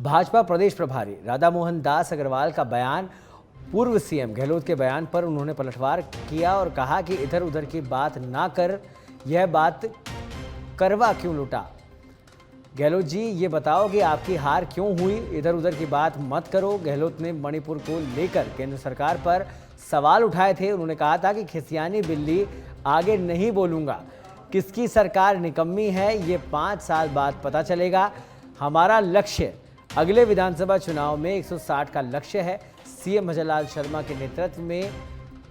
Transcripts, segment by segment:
भाजपा प्रदेश प्रभारी राधामोहन दास अग्रवाल का बयान। पूर्व सीएम गहलोत के बयान पर उन्होंने पलटवार किया और कहा कि इधर उधर की बात ना कर यह बात करवा क्यों लुटा। गहलोत जी, ये बताओ कि आपकी हार क्यों हुई, इधर उधर की बात मत करो। गहलोत ने मणिपुर को लेकर केंद्र सरकार पर सवाल उठाए थे। उन्होंने कहा था कि खिसियानी बिल्ली आगे नहीं बोलूंगा, किसकी सरकार निकम्मी है ये 5 साल बाद पता चलेगा। हमारा लक्ष्य अगले विधानसभा चुनाव में 160 का लक्ष्य है। सीएम भजनलाल शर्मा के नेतृत्व में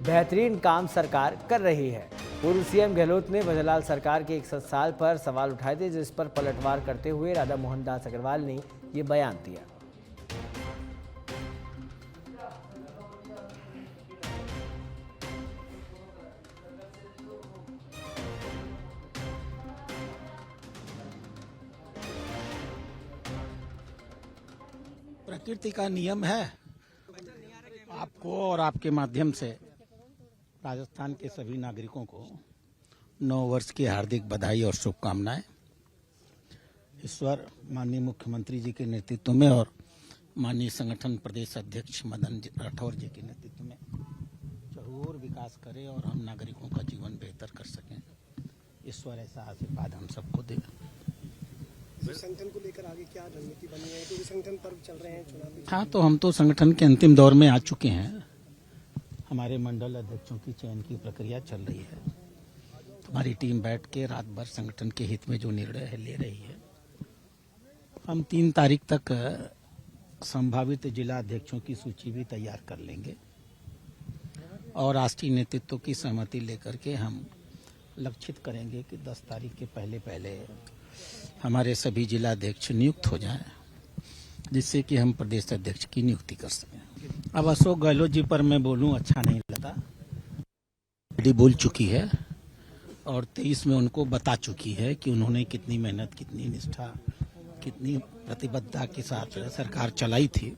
बेहतरीन काम सरकार कर रही है। पूर्व सीएम गहलोत ने भजनलाल सरकार के 100 साल पर सवाल उठाए थे, जिस पर पलटवार करते हुए राधामोहन दास अग्रवाल ने ये बयान दिया। प्रकृति का नियम है। आपको और आपके माध्यम से राजस्थान के सभी नागरिकों को नव वर्ष की हार्दिक बधाई और शुभकामनाएं। ईश्वर माननीय मुख्यमंत्री जी के नेतृत्व में और माननीय संगठन प्रदेश अध्यक्ष मदन राठौर जी के नेतृत्व में जरूर विकास करे और हम नागरिकों का जीवन बेहतर कर सकें। ईश्वर ऐसा आशीर्वाद हम सबको दे। संगठन को लेकर आगे क्या रणनीति बनी है? तो संगठन पर्व चल रहे हैं, चुनाव भी। हाँ, तो हम तो संगठन के अंतिम दौर में आ चुके हैं। हमारे मंडल अध्यक्षों की चयन की प्रक्रिया चल रही है। हमारी टीम बैठ के रात भर संगठन के हित में जो निर्णय है ले रही है। हम 3 तारीख तक संभावित जिला अध्यक्षों की सूची भी तैयार कर लेंगे और राष्ट्रीय नेतृत्व की सहमति लेकर के हम लक्षित करेंगे कि 10 तारीख के पहले हमारे सभी जिला अध्यक्ष नियुक्त हो जाएं, जिससे कि हम प्रदेश अध्यक्ष की नियुक्ति कर सकें। अब अशोक गहलोत जी पर मैं बोलूं अच्छा नहीं लगता। डी बोल चुकी है और 23 में उनको बता चुकी है कि उन्होंने कितनी मेहनत, कितनी निष्ठा, कितनी प्रतिबद्धता के साथ सरकार चलाई थी।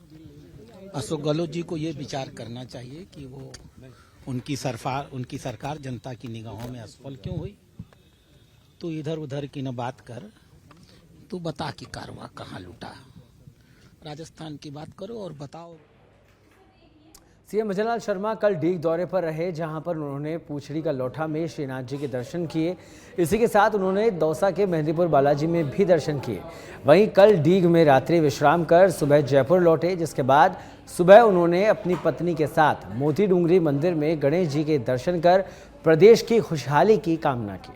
अशोक गहलोत जी को ये विचार करना चाहिए कि वो उनकी सरकार जनता की निगाहों में असफल क्यों हुई। तू इधर उधर की न बात कर, तू बता कि कारवा कहाँ लूटा। राजस्थान की बात करो और बताओ। सीएम भजनलाल शर्मा कल डीग दौरे पर रहे, जहां पर उन्होंने पूछड़ी का लोठा में श्रीनाथ जी के दर्शन किए। इसी के साथ उन्होंने दौसा के मेहंदीपुर बालाजी में भी दर्शन किए। वहीं कल डीग में रात्रि विश्राम कर सुबह जयपुर लौटे, जिसके बाद सुबह उन्होंने अपनी पत्नी के साथ मोती डूंगरी मंदिर में गणेश जी के दर्शन कर प्रदेश की खुशहाली की कामना की।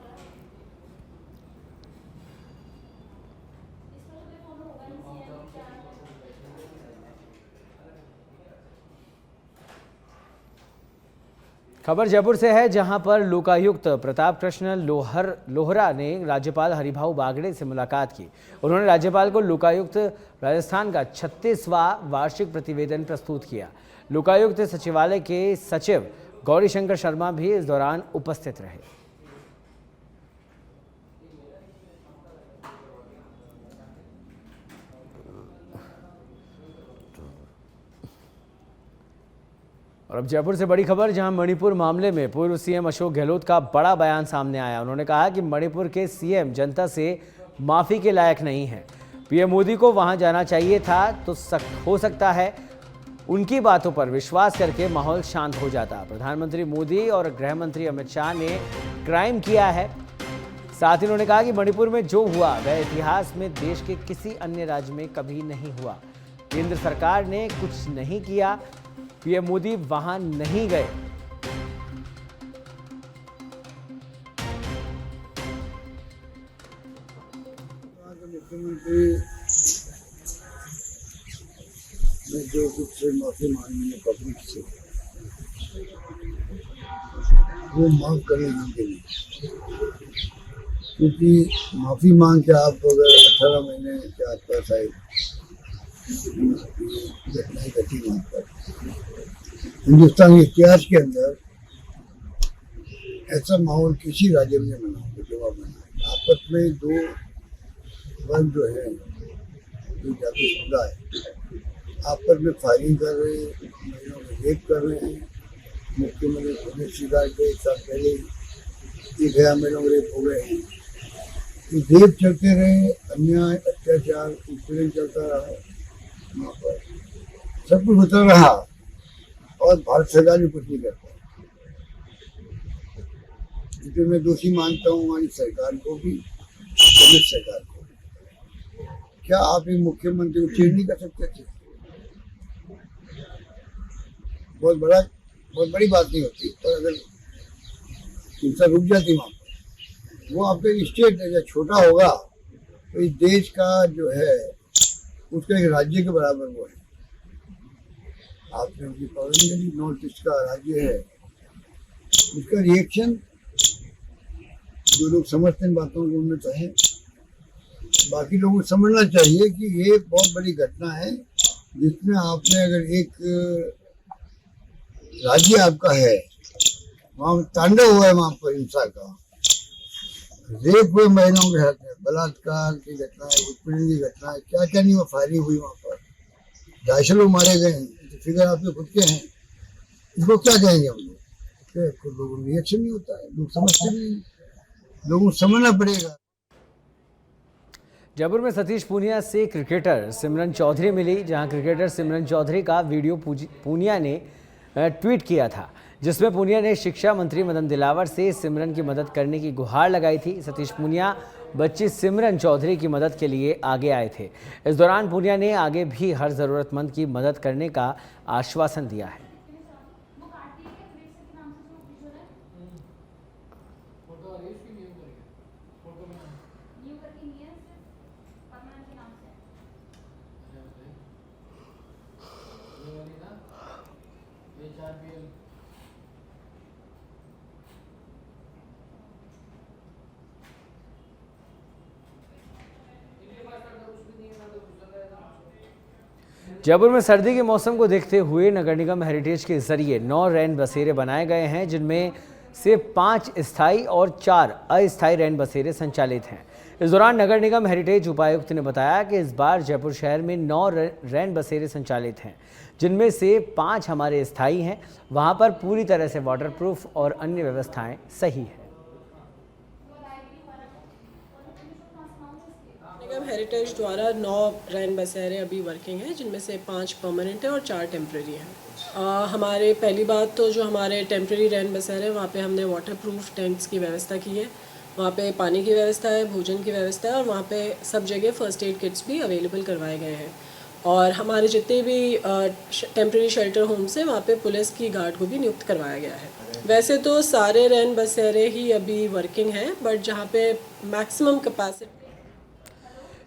खबर जयपुर से है, जहां पर लोकायुक्त प्रताप कृष्ण लोहरा ने राज्यपाल हरिभाऊ बागड़े से मुलाकात की। उन्होंने राज्यपाल को लोकायुक्त राजस्थान का 36वां वार्षिक प्रतिवेदन प्रस्तुत किया। लोकायुक्त सचिवालय के सचिव गौरीशंकर शर्मा भी इस दौरान उपस्थित रहे। और अब जयपुर से बड़ी खबर, जहां मणिपुर मामले में पूर्व सीएम अशोक गहलोत का बड़ा बयान सामने आया। उन्होंने कहा कि मणिपुर के सीएम जनता से माफी के लायक नहीं है। पीएम मोदी को वहां जाना चाहिए था, तो हो सकता है उनकी बातों पर विश्वास करके माहौल शांत हो जाता। प्रधानमंत्री मोदी और गृह मंत्री अमित शाह ने क्राइम किया है। साथ ही उन्होंने कहा कि मणिपुर में जो हुआ वह इतिहास में देश के किसी अन्य राज्य में कभी नहीं हुआ। केंद्र सरकार ने कुछ नहीं किया, पीएम मोदी वहां नहीं गए। मुख्यमंत्री ने जो कुछ माफी मांगी है पब्लिक से, वो मांग करने के लिए, क्योंकि माफी मांग के आप अगर 18 महीने के आसपास आए घटनाएं घटी वहां पर, हिंदुस्तान के इतिहास के अंदर ऐसा माहौल किसी राज्य में नहीं बना जो बना। आपस में 2 वर्ग जो है, जो जाति समुदाय आपस में फायरिंग कर रहे हैं, महिलाओं को रेप कर रहे हैं। मुख्यमंत्री प्रदेश स्वीकार के 1 साल पहले 1000 महिलाओं को रेप हो गए हैं। रेप चलते रहे, अन्याय, अत्याचार, उत्पीड़न चलता रहा। वहाँ पर सब कुछ उतर रहा और भारत सरकार भी कुछ नहीं कर पाई। इसलिए मैं दोषी मानता हूँ हमारी सरकार को भी, कांग्रेस सरकार को। क्या आप एक मुख्यमंत्री को चेंज नहीं कर सकते थे? बहुत बड़ी बात नहीं होती, पर अगर हिंसा रुक जाती वहाँ पर, वो आपका स्टेट है, जब छोटा होगा तो इस देश का जो है उसका एक राज्य के बराबर वो है। आपने उनकी पकड़ नॉर्थ ईस्ट का राज्य है, उसका रिएक्शन जो लोग समझते हैं बातों को उनमें चाहे, बाकी लोगों को समझना चाहिए कि ये बहुत बड़ी घटना है जिसमें आपने अगर एक राज्य आपका है वहाँ तांडव हुआ है, वहाँ पर हिंसा का, रेप हुए महिलाओं के साथ में, बलात्कार की घटना है, उत्पीड़न की घटना है, क्या क्या नहीं वो फायरिंग हुई वहाँ पर, 250 लोग मारे गए हैं, तो फिगर आपके खुद के हैं। इसको क्या कहेंगे हम लोग? लोगों में रिएक्शन नहीं होता है, लोग समझते नहीं, लोगों को समझना पड़ेगा। जयपुर में सतीश पूनिया से क्रिकेटर सिमरन चौधरी मिली, जहां क्रिकेटर सिमरन चौधरी का वीडियो पूनिया ने ट्वीट किया था, जिसमें पूनिया ने शिक्षा मंत्री मदन दिलावर से सिमरन की मदद करने की गुहार लगाई थी। सतीश पूनिया बच्ची सिमरन चौधरी की मदद के लिए आगे आए थे। इस दौरान पूनिया ने आगे भी हर ज़रूरतमंद की मदद करने का आश्वासन दिया है। जयपुर में सर्दी के मौसम को देखते हुए नगर निगम हेरिटेज के जरिए 9 रैन बसेरे बनाए गए हैं, जिनमें से 5 स्थायी और 4 अस्थायी रैन बसेरे संचालित हैं। इस दौरान नगर निगम हेरिटेज उपायुक्त ने बताया कि इस बार जयपुर शहर में 9 रैन बसेरे संचालित हैं, जिनमें से 5 हमारे स्थायी हैं। वहां पर पूरी तरह से वाटरप्रूफ और अन्य व्यवस्थाएं सही हैं। निगम हेरिटेज द्वारा 9 रैन बसेरे अभी वर्किंग है, जिनमें से 5 परमानेंट है और 4 टेम्प्रेरी हैं। हमारे पहली बात तो जो हमारे टेम्प्रेरी रैन बसेरे हैं वहाँ पे हमने वाटरप्रूफ टैंक्स की व्यवस्था की है, वहाँ पे पानी की व्यवस्था है, भोजन की व्यवस्था है और वहाँ पे सब जगह फर्स्ट एड किट्स भी अवेलेबल करवाए गए हैं। और हमारे जितने भी टेम्प्रेरी शेल्टर होम्स हैं वहाँ पे पुलिस की गार्ड को भी नियुक्त करवाया गया है। वैसे तो सारे रैन बसेरे ही अभी वर्किंग हैं, बट जहाँ पे मैक्सिमम कैपेसिटी।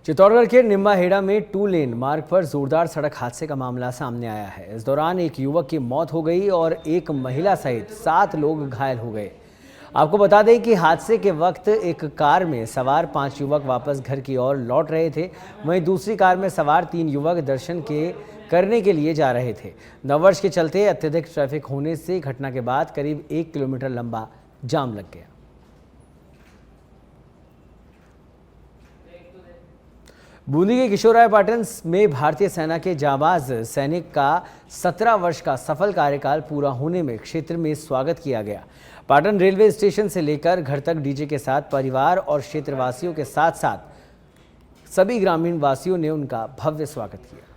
चित्तौड़गढ़ के निम्बाहेड़ा में 2 लेन मार्ग पर जोरदार सड़क हादसे का मामला सामने आया है। इस दौरान एक युवक की मौत हो गई और एक महिला सहित 7 लोग घायल हो गए। आपको बता दें कि हादसे के वक्त एक कार में सवार 5 युवक वापस घर की ओर लौट रहे थे, वहीं दूसरी कार में सवार 3 युवक दर्शन करने के लिए जा रहे थे। नववर्ष के चलते अत्यधिक ट्रैफिक होने से घटना के बाद करीब 1 किलोमीटर लंबा जाम लग गया। बूंदी के किशोरायपाटन में भारतीय सेना के जाबाज सैनिक का 17 वर्ष का सफल कार्यकाल पूरा होने में क्षेत्र में स्वागत किया गया। पाटन रेलवे स्टेशन से लेकर घर तक डीजे के साथ परिवार और क्षेत्रवासियों के साथ साथ सभी ग्रामीण वासियों ने उनका भव्य स्वागत किया।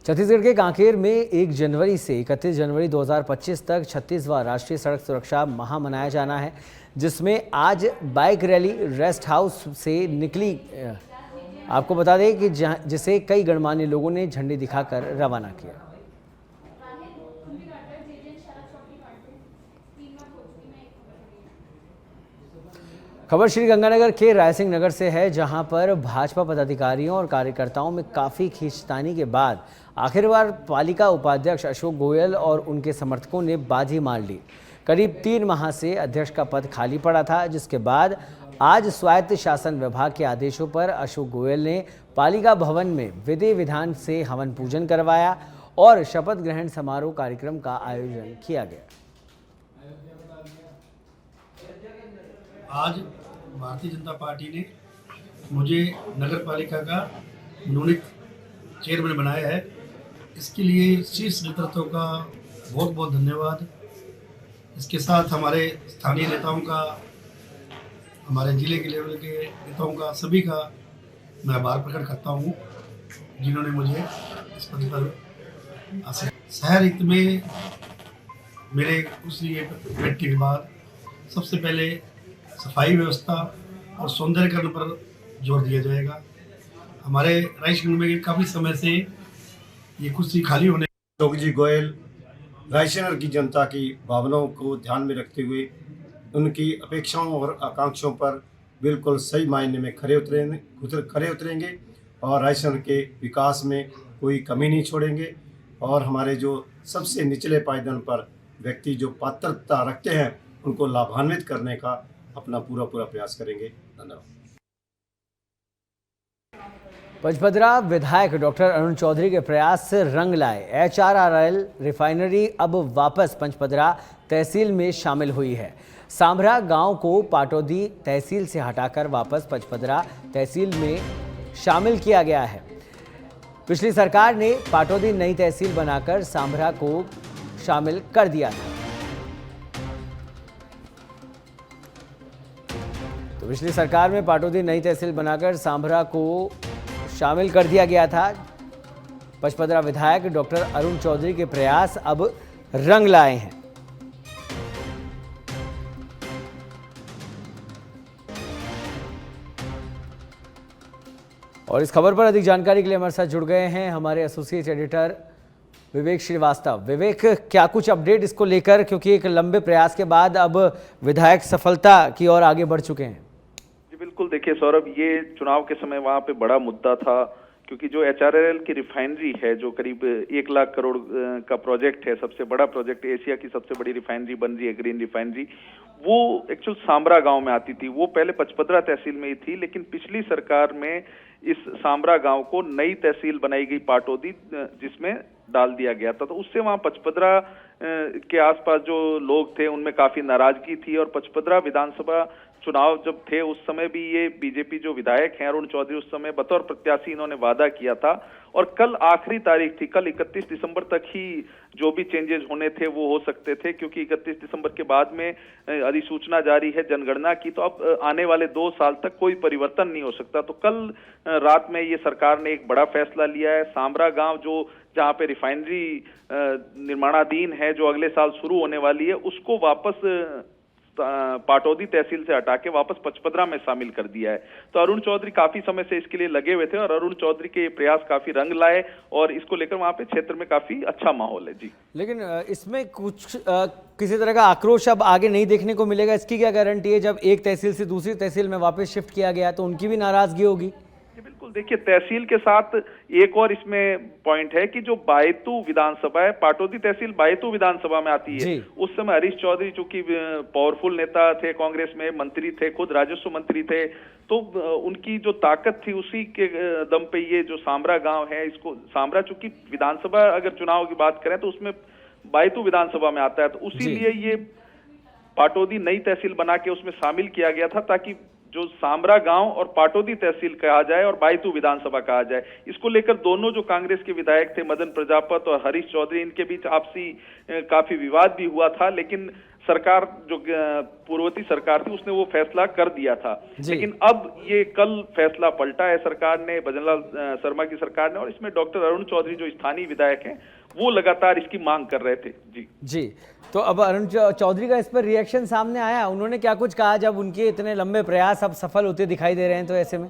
छत्तीसगढ़ के कांकेर में 1 जनवरी से 31 जनवरी 2025 तक 36वां राष्ट्रीय सड़क सुरक्षा माह मनाया जाना है, जिसमें आज बाइक रैली रेस्ट हाउस से निकली। आपको बता दें कि जिसे कई गणमान्य लोगों ने झंडी दिखाकर रवाना किया। खबर श्रीगंगानगर के रायसिंह नगर से है, जहां पर भाजपा पदाधिकारियों और कार्यकर्ताओं में काफ़ी खींचतानी के बाद आखिरकार पालिका उपाध्यक्ष अशोक गोयल और उनके समर्थकों ने बाजी मार ली। करीब 3 माह से अध्यक्ष का पद खाली पड़ा था, जिसके बाद आज स्वायत्त शासन विभाग के आदेशों पर अशोक गोयल ने पालिका भवन में विधि विधान से हवन पूजन करवाया और शपथ ग्रहण समारोह कार्यक्रम का आयोजन किया गया। आज भारतीय जनता पार्टी ने मुझे नगर पालिका का मनोनीत चेयरमैन बनाया है। इसके लिए शीर्ष नेतृत्व का बहुत बहुत धन्यवाद। इसके साथ हमारे स्थानीय नेताओं का हमारे ज़िले के लेवल के नेताओं का, सभी का मैं आभार प्रकट करता हूँ जिन्होंने मुझे इस पद पर आसन। शहर हित में मेरे उस बैठक के बाद सबसे पहले सफाई व्यवस्था और सौंदर्यकरण पर जोर दिया जाएगा। हमारे रायसेन में काफ़ी समय से ये कुर्सी खाली होने जोगी गोयल रायसेन की जनता की भावनाओं को ध्यान में रखते हुए उनकी अपेक्षाओं और आकांक्षाओं पर बिल्कुल सही मायने में खरे उतरेंगे और रायसेन के विकास में कोई कमी नहीं छोड़ेंगे और हमारे जो सबसे निचले पायदान पर व्यक्ति जो पात्रता रखते हैं उनको लाभान्वित करने का अपना पूरा प्रयास करेंगे। धन्यवाद। पचपदरा विधायक डॉक्टर अरुण चौधरी के प्रयास से रंग लाए। HRRL रिफाइनरी अब वापस पंचपदरा तहसील में शामिल हुई है। सांभरा गांव को पाटौदी तहसील से हटाकर वापस पचपदरा तहसील में शामिल किया गया है। पिछली सरकार ने पाटौदी नई तहसील बनाकर सांभरा को शामिल कर दिया था। तो पिछली सरकार में पाटौदी नई तहसील बनाकर सांभरा को शामिल कर दिया गया था। पचपदरा विधायक डॉक्टर अरुण चौधरी के प्रयास अब रंग लाए हैं। और इस खबर पर अधिक जानकारी के लिए हमारे साथ जुड़ गए हैं हमारे एसोसिएट एडिटर विवेक श्रीवास्तव। विवेक, क्या कुछ अपडेट इसको लेकर, क्योंकि एक लंबे प्रयास के बाद अब विधायक सफलता की ओर आगे बढ़ चुके हैं? जी बिल्कुल, देखिए सौरभ, ये चुनाव के समय वहाँ पे बड़ा मुद्दा था क्योंकि जो HRRL की रिफाइनरी है जो करीब 1 लाख करोड़ का प्रोजेक्ट है, सबसे बड़ा प्रोजेक्ट, एशिया की सबसे बड़ी रिफाइनरी बन रही है, ग्रीन रिफाइनरी, वो एक्चुअल सांभरा गांव में आती थी। वो पहले पचपदरा तहसील में ही थी, लेकिन पिछली सरकार में इस सांभरा गांव को नई तहसील बनाई गई पाटौदी, जिसमें डाल दिया गया था। तो उससे वहां पचपदरा के आसपास जो लोग थे उनमें काफी नाराजगी थी और पचपदरा विधानसभा चुनाव जब थे उस समय भी ये बीजेपी जो विधायक हैं अरुण चौधरी, उस समय बतौर प्रत्याशी इन्होंने वादा किया था और कल आखिरी तारीख थी। कल 31 दिसंबर तक ही जो भी चेंजेस होने थे वो हो सकते थे, क्योंकि 31 दिसंबर के बाद में अधिसूचना जारी है जनगणना की, तो अब आने वाले 2 साल तक कोई परिवर्तन नहीं हो सकता। तो कल रात में ये सरकार ने एक बड़ा फैसला लिया है। सांभरा गांव जो जहां पे रिफाइनरी निर्माणाधीन है, जो अगले साल शुरू होने वाली है, उसको वापस पाटौदी तहसील से हटा के वापस पचपदरा में शामिल कर दिया है। तो अरुण चौधरी काफी समय से इसके लिए लगे हुए थे और अरुण चौधरी के प्रयास काफी रंग लाए और इसको लेकर वहां पे क्षेत्र में काफी अच्छा माहौल है। जी, लेकिन इसमें कुछ किसी तरह का आक्रोश अब आगे नहीं देखने को मिलेगा? इसकी क्या गारंटी है? जब एक तहसील से दूसरी तहसील में वापस शिफ्ट किया गया तो उनकी भी नाराजगी होगी। बिल्कुल, देखिए तहसील के साथ एक और इसमें पॉइंट है कि जो बायतू विधानसभा है, पाटौदी तहसील बायतू विधानसभा में आती है। उस समय हरीश चौधरी चूंकि पावरफुल नेता थे, कांग्रेस में मंत्री थे, खुद राजस्व मंत्री थे, तो उनकी जो ताकत थी उसी के दम पे ये जो सांभरा गांव है, इसको सांभरा चूंकि विधानसभा अगर चुनाव की बात करें तो उसमें बायतू विधानसभा में आता है, तो उसी लिए ये पाटौदी नई तहसील बना के उसमें शामिल किया गया था ताकि जो सांभरा गांव और पाटौदी तहसील कहा जाए और बायतू विधानसभा कहा जाए। इसको लेकर दोनों जो कांग्रेस के विधायक थे, मदन प्रजापत और हरीश चौधरी, इनके बीच आपसी काफी विवाद भी हुआ था, लेकिन सरकार जो पूर्ववर्ती सरकार थी उसने वो फैसला कर दिया था। लेकिन अब ये कल फैसला पलटा है सरकार ने, भजनलाल शर्मा की सरकार ने, और इसमें डॉक्टर अरुण चौधरी जो स्थानीय विधायक हैं वो लगातार इसकी मांग कर रहे थे। जी, तो अब अरुण चौधरी का इस पर रिएक्शन सामने आया, उन्होंने क्या कुछ कहा जब उनके इतने लंबे प्रयास अब सफल होते दिखाई दे रहे हैं? तो ऐसे में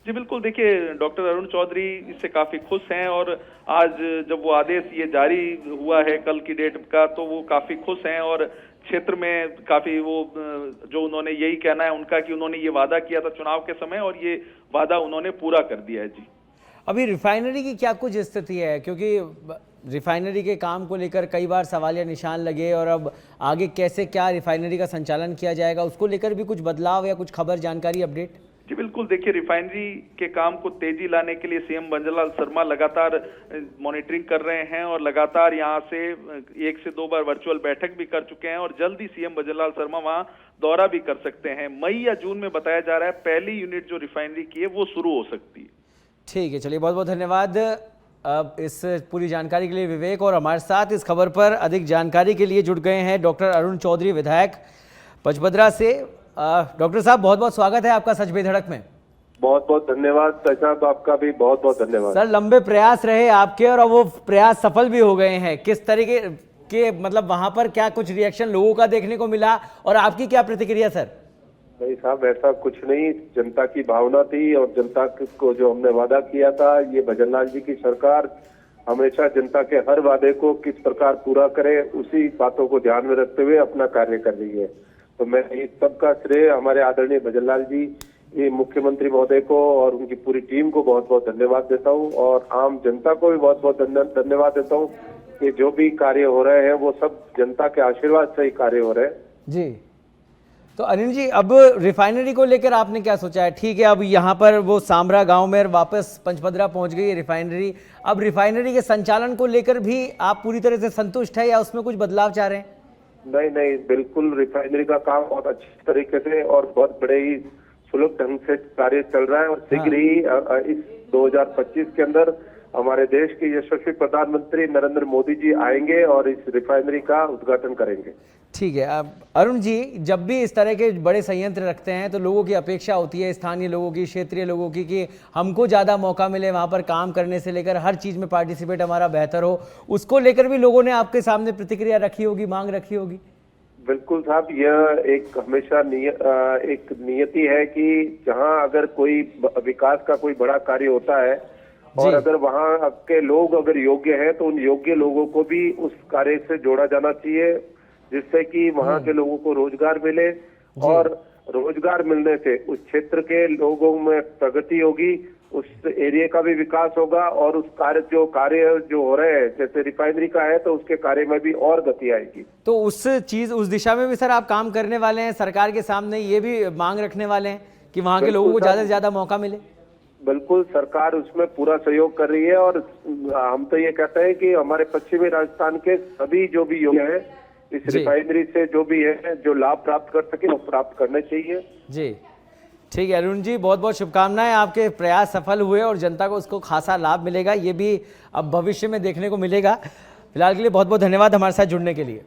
जी बिल्कुल, देखिए डॉक्टर अरुण चौधरी इससे काफी खुश हैं और आज जब वो आदेश ये जारी हुआ है कल की डेट का, तो वो काफी खुश हैं और क्षेत्र में काफी वो जो उन्होंने यही कहना है उनका कि उन्होंने ये वादा किया था चुनाव के समय और ये वादा उन्होंने पूरा कर दिया है। जी, अभी रिफाइनरी की क्या कुछ स्थिति है? क्योंकि रिफाइनरी के काम को लेकर कई बार सवालिया निशान लगे और अब आगे कैसे क्या रिफाइनरी का संचालन किया जाएगा, उसको लेकर भी कुछ बदलाव या कुछ खबर, जानकारी, अपडेट? जी बिल्कुल, देखिए रिफाइनरी के काम को तेजी लाने के लिए सीएम भजनलाल शर्मा लगातार मॉनिटरिंग कर रहे हैं और लगातार यहाँ से 1 से 2 बार वर्चुअल बैठक भी कर चुके हैं और जल्द ही सीएम भजनलाल शर्मा वहाँ दौरा भी कर सकते हैं। मई या जून में बताया जा रहा है पहली यूनिट जो रिफाइनरी की है वो शुरू हो सकती है। ठीक है, चलिए बहुत बहुत धन्यवाद अब इस पूरी जानकारी के लिए विवेक। और हमारे साथ इस खबर पर अधिक जानकारी के लिए जुड़ गए हैं डॉक्टर अरुण चौधरी, विधायक पचपदरा से। डॉक्टर साहब बहुत बहुत स्वागत है आपका सच बेधड़क में। बहुत बहुत धन्यवाद साहब, आपका भी बहुत बहुत धन्यवाद। सर लंबे प्रयास रहे आपके और अब वो प्रयास सफल भी हो गए हैं। किस तरीके के मतलब वहां पर क्या कुछ रिएक्शन लोगों का देखने को मिला और आपकी क्या प्रतिक्रिया सर? नहीं साहब, ऐसा कुछ नहीं, जनता की भावना थी और जनता को जो हमने वादा किया था, ये भजनलाल जी की सरकार हमेशा जनता के हर वादे को किस प्रकार पूरा करे उसी बातों को ध्यान में रखते हुए अपना कार्य कर रही है। तो मैं इस सबका श्रेय हमारे आदरणीय भजनलाल जी, ये मुख्यमंत्री महोदय को और उनकी पूरी टीम को बहुत बहुत धन्यवाद देता हूँ और आम जनता को भी बहुत बहुत धन्यवाद देता हूँ कि जो भी कार्य हो रहे हैं वो सब जनता के आशीर्वाद से ही कार्य हो रहे हैं। जी, तो अनिल जी अब रिफाइनरी को लेकर आपने क्या सोचा है? ठीक है, अब यहाँ पर वो सामरा गांव में वापस पंचपदरा पहुंच गई है रिफाइनरी। अब रिफाइनरी के संचालन को लेकर भी आप पूरी तरह से संतुष्ट है या उसमें कुछ बदलाव चाह रहे हैं? नहीं नहीं, बिल्कुल रिफाइनरी का काम बहुत अच्छी तरीके से और बहुत बड़े ही सुलभ ढंग से कार्य चल रहा है और शीघ्र ही इस 2025 के अंदर हमारे देश के यशस्वी प्रधानमंत्री नरेंद्र मोदी जी आएंगे और इस रिफाइनरी का उद्घाटन करेंगे। ठीक है। अब अरुण जी, जब भी इस तरह के बड़े संयंत्र रखते हैं तो लोगों की अपेक्षा होती है, स्थानीय लोगों की, क्षेत्रीय लोगों की, कि हमको ज़्यादा मौका मिले वहाँ पर काम करने से लेकर हर चीज़ में पार्टिसिपेट हमारा बेहतर हो। उसको लेकर भी लोगों ने आपके सामने प्रतिक्रिया रखी होगी, मांग रखी होगी? बिल्कुल साहब, यह एक हमेशा एक नियति है कि जहां अगर कोई विकास का कोई बड़ा कार्य होता है और अगर वहां के लोग अगर योग्य हैं तो उन योग्य लोगों को भी उस कार्य से जोड़ा जाना चाहिए, जिससे कि वहां के लोगों को रोजगार मिले और रोजगार मिलने से उस क्षेत्र के लोगों में प्रगति होगी, उस एरिया का भी विकास होगा और उस कार्य जो हो रहे हैं जैसे रिफाइनरी का है तो उसके कार्य में भी और गति आएगी। तो उस दिशा में भी सर आप काम करने वाले हैं, सरकार के सामने ये भी मांग रखने वाले हैं कि वहाँ के लोगों को ज्यादा से ज्यादा मौका मिले? बिल्कुल, सरकार उसमें पूरा सहयोग कर रही है और हम तो ये कहते हैं कि हमारे पश्चिमी राजस्थान के सभी जो भी योग्य है इस रिफाइनरी से जो भी है जो लाभ प्राप्त कर सके वो प्राप्त करने चाहिए। जी ठीक है अरुण जी, बहुत बहुत शुभकामनाएं। आपके प्रयास सफल हुए और जनता को उसको खासा लाभ मिलेगा, ये भी अब भविष्य में देखने को मिलेगा। फिलहाल के लिए बहुत बहुत धन्यवाद हमारे साथ जुड़ने के लिए।